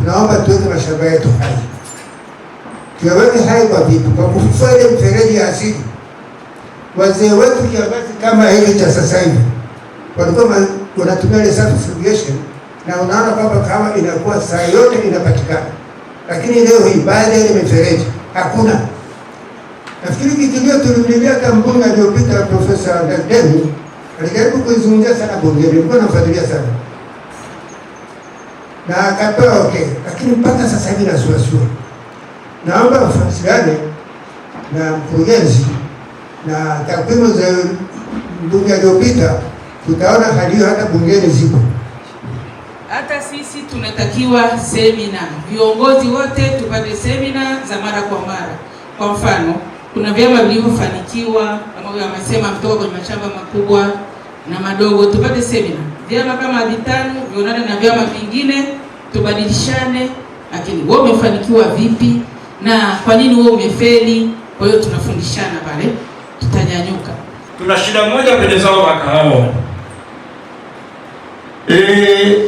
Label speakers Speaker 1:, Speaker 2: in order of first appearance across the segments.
Speaker 1: tunaomba tuweke mashamba yetu hai. Tuyaweke hai kwa vipi? Kwa kufufua ile mfereji ya asili. Wazee wetu kiangazi kama hili cha sasa hivi walikuwa wanatumia ile self irrigation, na unaona kwamba kahawa inakuwa saa yote inapatikana. Lakini leo hii baadhi ya ile mifereji hakuna. Nafikiri kitilio tulimlilia kampuni aliyopita Profesa Ndademi, alijaribu kuizungumzia sana bungeni, nilikuwa nafuatilia sana. Na akapewa okay, lakini mpaka sasa hivi nasuasua. Naomba mfasiliane na mkurugenzi na takwimu za bunge aliyopita, tutaona hali hiyo hata bungeni zipo.
Speaker 2: Hata sisi tunatakiwa semina, viongozi wote tupate semina za mara kwa mara. Kwa mfano, kuna vyama vilivyofanikiwa kama wamesema kutoka kwenye mashamba makubwa na madogo, tupate semina. Vyama kama vitano vionane na vyama vingine, tubadilishane, lakini wewe umefanikiwa vipi na kwa nini wewe umefeli. Kwa hiyo tunafundishana pale, tutanyanyuka.
Speaker 3: Tuna shida moja kwenye zao la kahawa.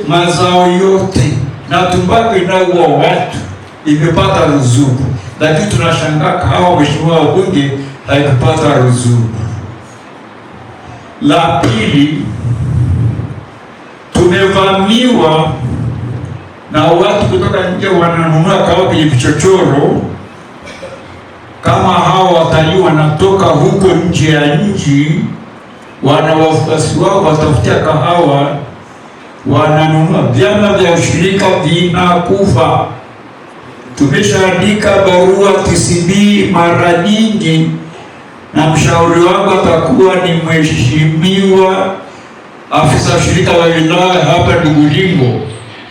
Speaker 3: Mazao yote na tumbaku inaua watu imepata ruzuku, lakini tunashangaa kahawa, mheshimiwa wabunge, haikupata ruzuku. La pili, tumevamiwa na watu kutoka nje wananunua kahawa kwenye vichochoro. Kama hao watalii wanatoka huko nje ya nchi, wana wafuasi wao watafutia kahawa, wananunua. Vyama vya ushirika vinakufa. Tumeshaandika barua TCB mara nyingi, na mshauri wangu atakuwa ni mheshimiwa afisa ushirika wa wilaya hapa Ndugulingo,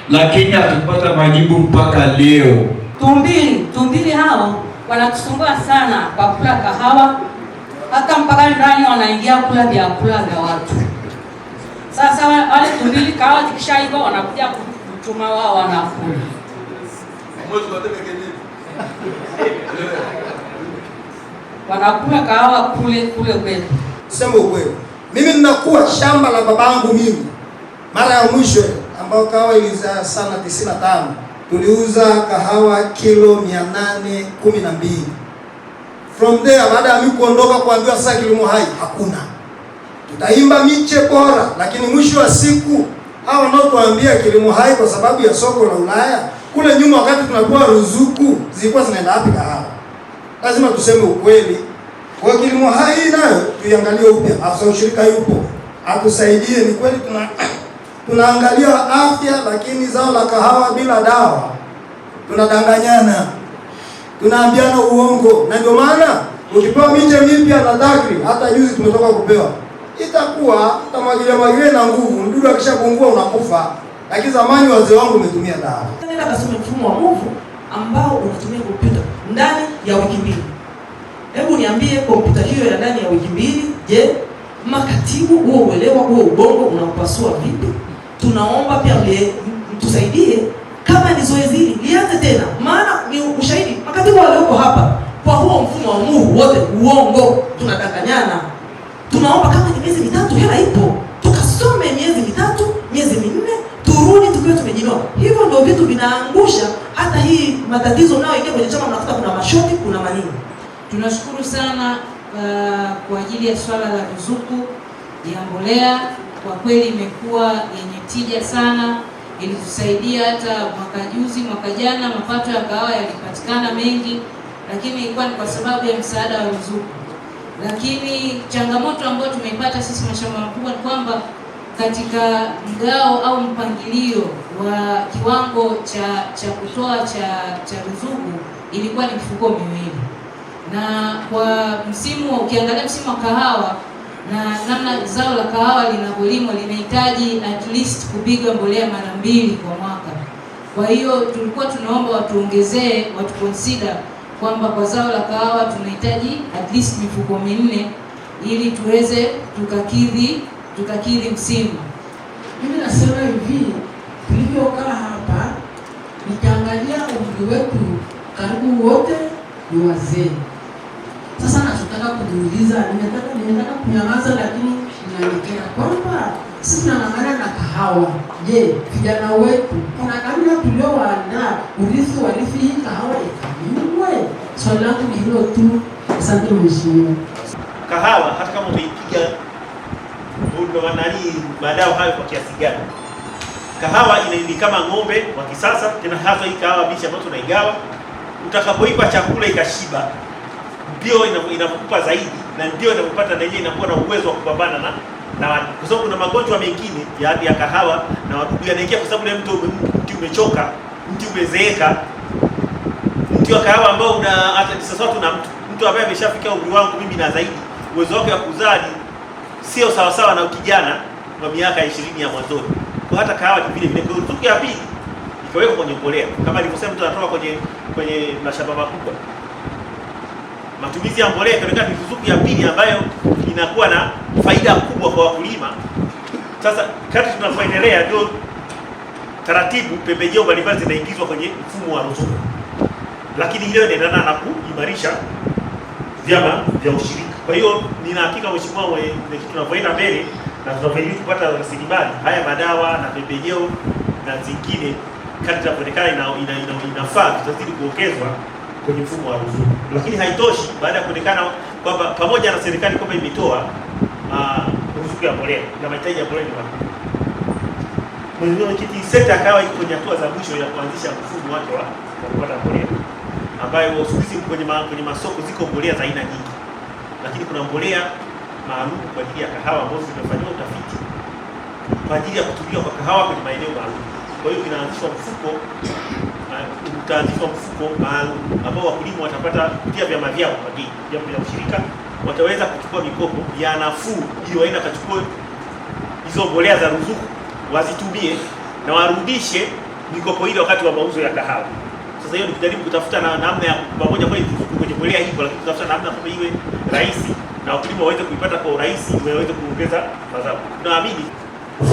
Speaker 3: lakini hatupata majibu mpaka leo.
Speaker 4: Tumbili hao wanatusumbua sana kwa kula kahawa, hata mpaka ndani wanaingia kula vyakula vya watu. Sasa wale tumbili kahawa zikishaiva wanakuja kutuma wao wanakula. Wanakula kahawa kule kwetu.
Speaker 5: Sema ukweli, mimi ninakuwa shamba la babangu mimi. Mara ya mwisho ambao kahawa ilizaa sana 95, tuliuza kahawa kilo 812. From there, baada ya mimi kuondoka kuambiwa sasa kilimo hai hakuna, tutaimba miche bora, lakini mwisho wa siku hao wanaotuambia kilimo hai kwa sababu ya soko la Ulaya, kule nyuma wakati tunakuwa ruzuku zilikuwa zinaenda wapi kahawa? Lazima tuseme ukweli. Kwa kilimo hai nayo tuiangalie upya. Afisa ushirika yupo, atusaidie. Ni kweli tunaangalia afya, lakini zao la kahawa bila dawa tunadanganyana, tunaambiana uongo. Na ndio maana ukipewa miche mipya na TACRI, hata juzi tumetoka kupewa, itakuwa utamwagilia na nguvu, mdudu akishapungua unakufa. Lakini zamani wazee wangu umetumia dawa.
Speaker 6: Nenda kasome mfumo wa MOVU ambao unatumia kompyuta ndani ya wiki mbili. Hebu niambie, kompyuta hiyo ya ndani ya wiki mbili, je, makatibu huo uelewa huo ubongo unaupasua vipi? Tunaomba pia mtusaidie kama ni zoezi hili lianze tena, maana ni ushahidi makatibu walioko hapa kwa huo mfumo wa MOVU wote uongo, tunadanganyana. Tunaomba kama ni miezi mitatu hela ipo, tukasome miezi mitatu, miezi minne, turudi tukiwa tumejinoa. Hivyo ndio vitu vinaangusha hata hii matatizo nao ingia kwenye chama, mnakuta kuna mashoti, kuna manini.
Speaker 2: Tunashukuru sana kwa ajili ya swala la ruzuku ya mbolea. Kwa kweli imekuwa yenye tija sana, ilitusaidia hata mwaka juzi, mwaka jana mapato ya kahawa yalipatikana mengi, lakini ilikuwa ni kwa sababu ya msaada wa ruzuku. Lakini changamoto ambayo tumeipata sisi mashamba makubwa ni kwamba katika mgao au mpangilio wa kiwango cha kutoa cha ruzuku ilikuwa ni mifuko miwili. Na kwa msimu, ukiangalia msimu wa kahawa na namna zao la kahawa linavyolimwa, linahitaji at least kupiga mbolea mara 2 kwa mwaka. Kwa hiyo tulikuwa tunaomba watuongezee, watu consider kwamba kwa zao la kahawa tunahitaji at least mifuko 4 ili tuweze tukakidhi msimu.
Speaker 7: Mimi nasema hivi, tulivyokaa hapa nikaangalia umri wetu karibu wote ni wazee. Sasa nataka kujiuliza, nimetaka kunyamaza, lakini inaonekana kwamba sisi tunang'ang'ana na kahawa. Je, vijana wetu kuna namna tuliowaandaa warithi hii kahawa ikamiwe? Swali langu ni hilo tu. Asante mheshimiwa.
Speaker 8: Kahawa hata kama umeipiga madawa hayo kwa kiasi gani, kahawa ni kama ng'ombe wa kisasa, tena hasa hii kahawa bichi ambayo tunaigawa. Utakapoipa chakula ikashiba, ndio inakupa zaidi, na ndio inapopata na yeye inakuwa na uwezo wa kupambana na kwa sababu kuna magonjwa mengine ya kahawa na wadudu yanaingia, kwa sababu mti umechoka, mti umezeeka. Mti wa kahawa ambao hata sasa tuna mtu ambaye ameshafikia umri wangu mimi na zaidi, uwezo wake wa kuzaa sio sawa sawa na kijana wa miaka 20 ya mwanzoni. Kwa hata kahawa ni vile vile. Kwa ruzuku ya pili ikawekwa kwenye mbolea, kama alivyosema mtu anatoka kwenye mashamba makubwa, matumizi ya mbolea ikaonekana ni ruzuku ya pili ambayo inakuwa na faida kubwa kwa wakulima. Sasa kadri tunavyoendelea ndio taratibu pembejeo mbalimbali zinaingizwa kwenye mfumo wa ruzuku, lakini hiyo inaendana na kuimarisha vyama vya ushirika. Kwa hiyo nina hakika mheshimiwa, tunavyoenda mbele na tunavyoendelea kupata rasilimali haya, madawa na pembejeo na zingine, kadri tunavyoonekana inafaa, tutazidi kuongezwa kwenye mfumo wa ruzuku. Lakini haitoshi, baada ya kuonekana kwamba pamoja na serikali kwamba imetoa ruzuku ya mbolea na mahitaji ya mbolea ni makubwa, mheshimiwa mwenyekiti, sekta ya kahawa iko kwenye hatua za mwisho ya kuanzisha mfumo wake wa kupata mbolea, ambayo siku kwenye masoko ziko mbolea za aina nyingi, lakini kuna mbolea maalum kwa ajili ya kahawa ambazo zimefanyiwa utafiti kwa ajili ya kutumia kwa kahawa kwenye maeneo maalum. Kwa hiyo inaanzishwa mfuko maalum ambao wakulima watapata kupitia vyama vyao, vyama vya ushirika wataweza kuchukua mikopo ya nafuu ili waende kachukue hizo mbolea za ruzuku wazitumie na warudishe mikopo ile wakati wa mauzo ya kahawa. Sasa hiyo ni kujaribu kutafuta namna ya pamoja kwa kwenye mbolea hiyo, lakini kutafuta namna kama iwe rahisi na wakulima waweze kuipata kwa urahisi, waweze kuongeza mazao. Tunaamini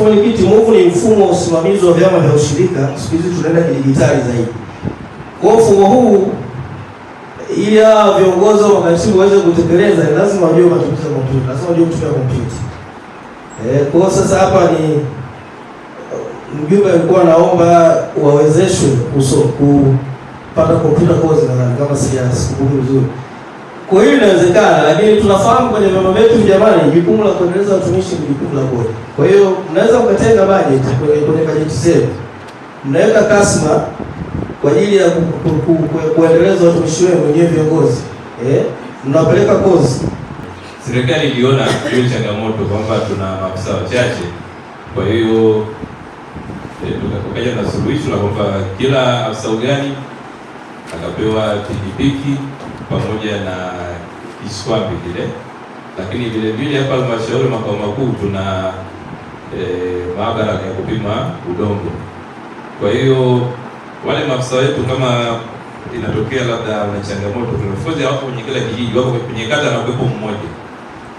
Speaker 9: mwenyekiti, MOVU ni mfumo wa usimamizi wa vyama vya ushirika. Siku hizi tunaenda kidijitali zaidi. Kwa mfumo huu, ili viongozi wa makatibu waweze kutekeleza, lazima wajue matumizi ya kompyuta, lazima wajue kutumia kompyuta. Kwa sasa hapa ni mjumbe alikuwa naomba wawezeshwe kupata kompyuta course, na kama sikumbuki vizuri. Kwa hiyo inawezekana, lakini tunafahamu kwenye vyama vyetu jamani, jukumu la kuendeleza watumishi ni jukumu la bodi. Kwa hiyo mnaweza mkatenga budget kwenye bajeti zenu, mnaweka kasma kwa ajili ya kuendeleza watumishi wenu wenyewe viongozi, mnapeleka course.
Speaker 10: Serikali iliona hiyo changamoto kwamba tuna maafisa wachache, kwa hiyo tukaja na suluhisho la kwamba kila afisa ugani akapewa pikipiki pamoja na kiswambi kile, lakini vile vile hapa halmashauri makao makuu tuna maabara ya kupima udongo. Kwa hiyo wale maafisa wetu kama inatokea labda wana changamoto, tunafuza hapo kwenye kila kijiji, wako kwenye kata na upepo mmoja.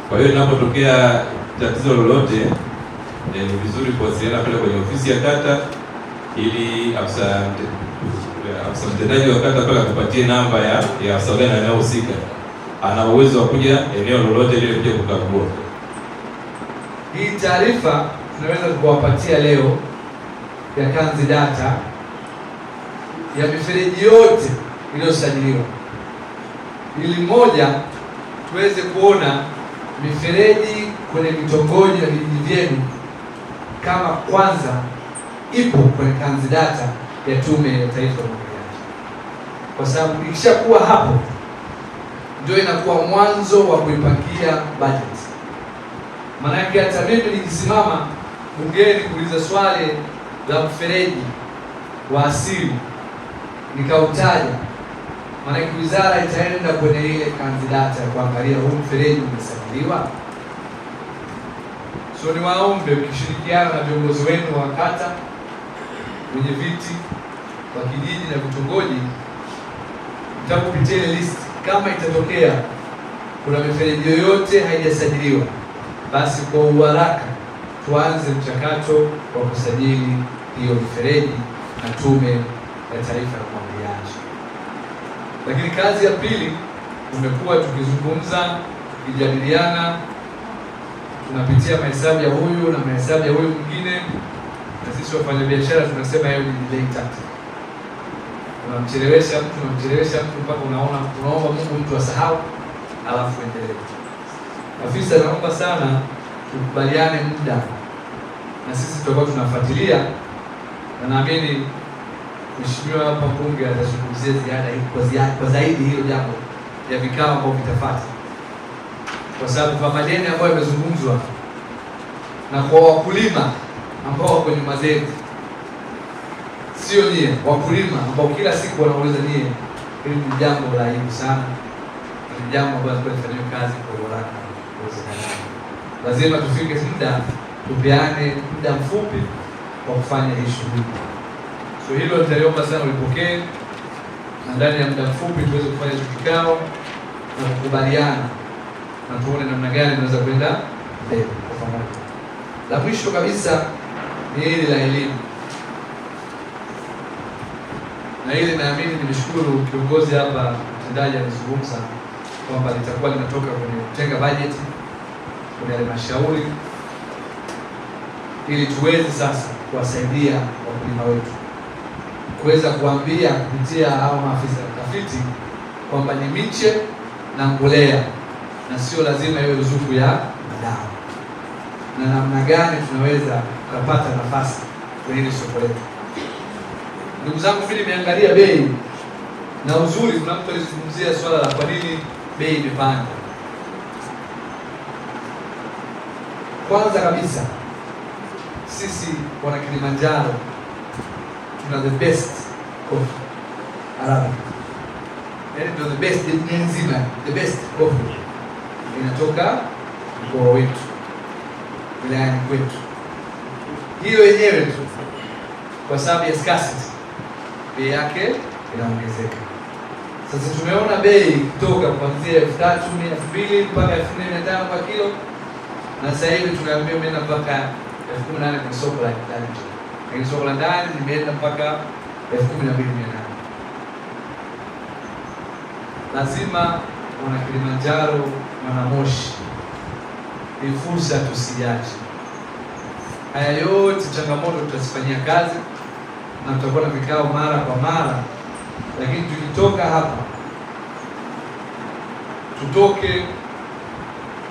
Speaker 10: Kwa hiyo inapotokea tatizo lolote, ni vizuri kuwasiliana pale kwenye ofisi ya kata, ili afisa mtendaji wa kata pale akupatie namba ya afisa gani anayehusika, ana uwezo wa kuja eneo lolote lile kuja kukagua.
Speaker 11: Hii taarifa tunaweza kuwapatia leo ya kanzi data ya mifereji yote iliyosajiliwa, ili moja tuweze kuona mifereji kwenye vitongoji na vijiji vyenu kama kwanza ipo kwenye kanzi data ya Tume ya Taifa ya Umwagiliaji, kwa sababu ikishakuwa hapo ndio inakuwa mwanzo wa kuipangia budget. Maanake hata mimi nikisimama bungeni kuuliza swali la mfereji wa asili nikautaja, maanake wizara itaenda kwenye ile kanzi data ya kuangalia huu mfereji umesajiliwa. So niwaombe mkishirikiana na viongozi wenu wa kata, wenye viti wa kijiji na vitongoji, mtakupitia ile list. Kama itatokea kuna mifereji yoyote haijasajiliwa, basi kwa uharaka tuanze mchakato wa kusajili hiyo mifereji na Tume ya Taifa ya Umwagiliaji. Lakini kazi ya pili, tumekuwa tukizungumza, tukijadiliana tunapitia mahesabu ya huyu na mahesabu ya huyu mwingine, na sisi wafanyabiashara tunasema hiyo ni delay tactic. Unamchelewesha mtu mpaka unaomba Mungu mtu asahau, alafu endelee. Afisa, naomba sana tukubaliane muda, na sisi tutakuwa tunafuatilia, na naamini Mheshimiwa hapa Mbunge atazungumzia ziada kwa zaidi hilo jambo ya vikao ambavyo vitafuata, kwa sababu kwa madeni ambayo yamezungumzwa na kwa wakulima ambao wako nyuma zetu, sio nyie wakulima ambao kila siku wanauliza nyie, hili ni jambo la aibu sana, ni jambo ambalo tunafanyia kazi kwa haraka iwezekanavyo. Lazima tufike muda, tupeane muda mfupi wa kufanya hii shughuli. So hilo nitaliomba sana ulipokee, na ndani ya muda mfupi tuweze kufanya hicho kikao na kukubaliana na tuone namna gani tunaweza kwenda mbele kwa pamoja. La mwisho kabisa ni hili la elimu, na hili naamini, nimeshukuru kiongozi hapa mtendaji amezungumza kwamba litakuwa linatoka kwenye kutenga bajeti kwenye halmashauri ili tuweze sasa kuwasaidia wakulima wetu, kuweza kuambia kupitia hao maafisa utafiti kwamba ni miche na mbolea na sio lazima iwe ruzuku ya madawa, na namna gani tunaweza kupata nafasi kwenye hili soko letu. Ndugu zangu, mimi nimeangalia bei na uzuri, kuna mtu alizungumzia swala la kwa nini bei imepanda. Kwanza kabisa, sisi wana Kilimanjaro tuna the best coffee Arabica. Yaani ndio the best nzima, the best coffee inatoka mkoa wetu, wilayani kwetu. Hiyo yenyewe tu kwa sababu ya scarcity bei yake inaongezeka. Sasa tumeona bei kutoka kuanzia 3,000, 2,000 mpaka 4,500 kwa kilo, na sasa hivi tunaambia umeenda mpaka 18,000 kwenye soko la ndani. Kwenye soko la ndani nimeenda mpaka 12,800. Lazima wana Kilimanjaro, wana Moshi, ni fursa tusiache. Haya yote changamoto tutazifanyia kazi na tutakuwa na vikao mara kwa mara, lakini tukitoka hapa tutoke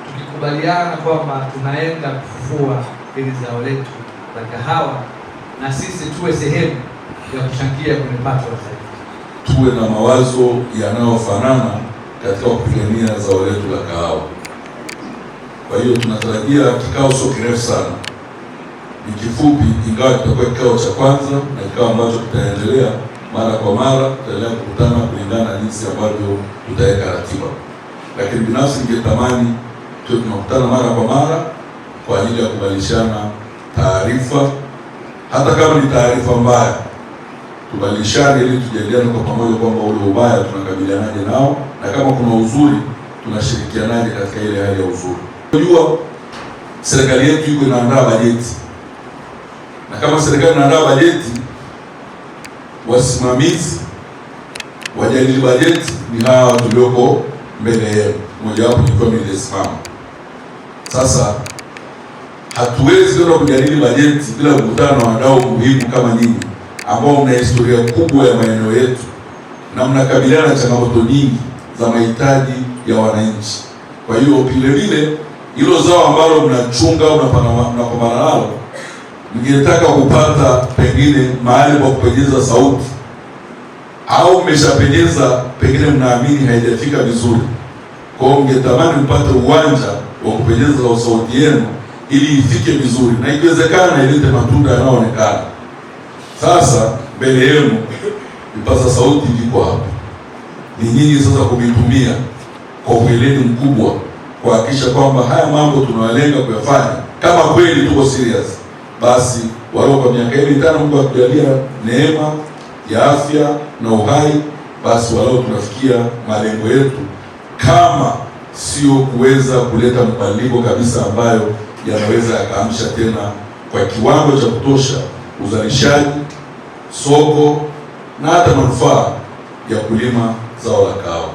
Speaker 11: tukikubaliana kwamba tunaenda kufufua hili zao letu la kahawa, na sisi tuwe sehemu ya kuchangia kwenye pato la taifa.
Speaker 12: Tuwe na mawazo yanayofanana katika kupigania zao letu la kahawa. Kwa hiyo tunatarajia kikao sio kirefu sana, ni kifupi, ingawa kitakuwa kikao cha kwanza na kikao ambacho tutaendelea mara kwa mara, tutaendelea kukutana kulingana na jinsi ambavyo tutaweka ratiba. Lakini binafsi ningetamani tuwe tunakutana mara kwa mara kwa ajili ya kubadilishana taarifa, hata kama ni taarifa mbaya tubadilishane, ili tujadiliane kwa pamoja kwamba ule ubaya tunakabilianaje nao, na kama kuna uzuri tunashirikianaje katika ile hali ya uzuri. Unajua serikali yetu iko inaandaa bajeti, na kama serikali inaandaa bajeti, wasimamizi wajadili bajeti ni hawa tulioko mbele yenu, mmoja wapo ikiwa nilisimama. Sasa hatuwezi kwenda kujadili bajeti bila kukutana na wadau muhimu kama nyinyi ambao mna historia kubwa ya maeneo yetu na mnakabiliana na changamoto nyingi za mahitaji ya wananchi. Kwa hiyo vile vile hilo zao ambalo mnachunga au mnapambana nalo, ningetaka kupata pengine mahali pa kupenyeza sauti, au mmeshapenyeza pengine mnaamini haijafika vizuri. Kwa hiyo ningetamani mpate uwanja wa kupenyeza sauti yenu ili ifike vizuri, na ikiwezekana ilete matunda yanayoonekana. Sasa mbele yenu vipaza sauti viko hapa, ni nyinyi sasa kuvitumia kwa ueledi mkubwa kuhakikisha kwamba haya mambo tunawalenga kuyafanya. Kama kweli tuko serious, basi walio kwa miaka hii mitano Mungu atujalia neema ya afya na uhai, basi walio tunafikia malengo yetu, kama sio kuweza kuleta mabadiliko kabisa ambayo yanaweza yakaamsha tena kwa kiwango cha kutosha uzalishaji, soko na hata manufaa ya kulima zao la kahawa.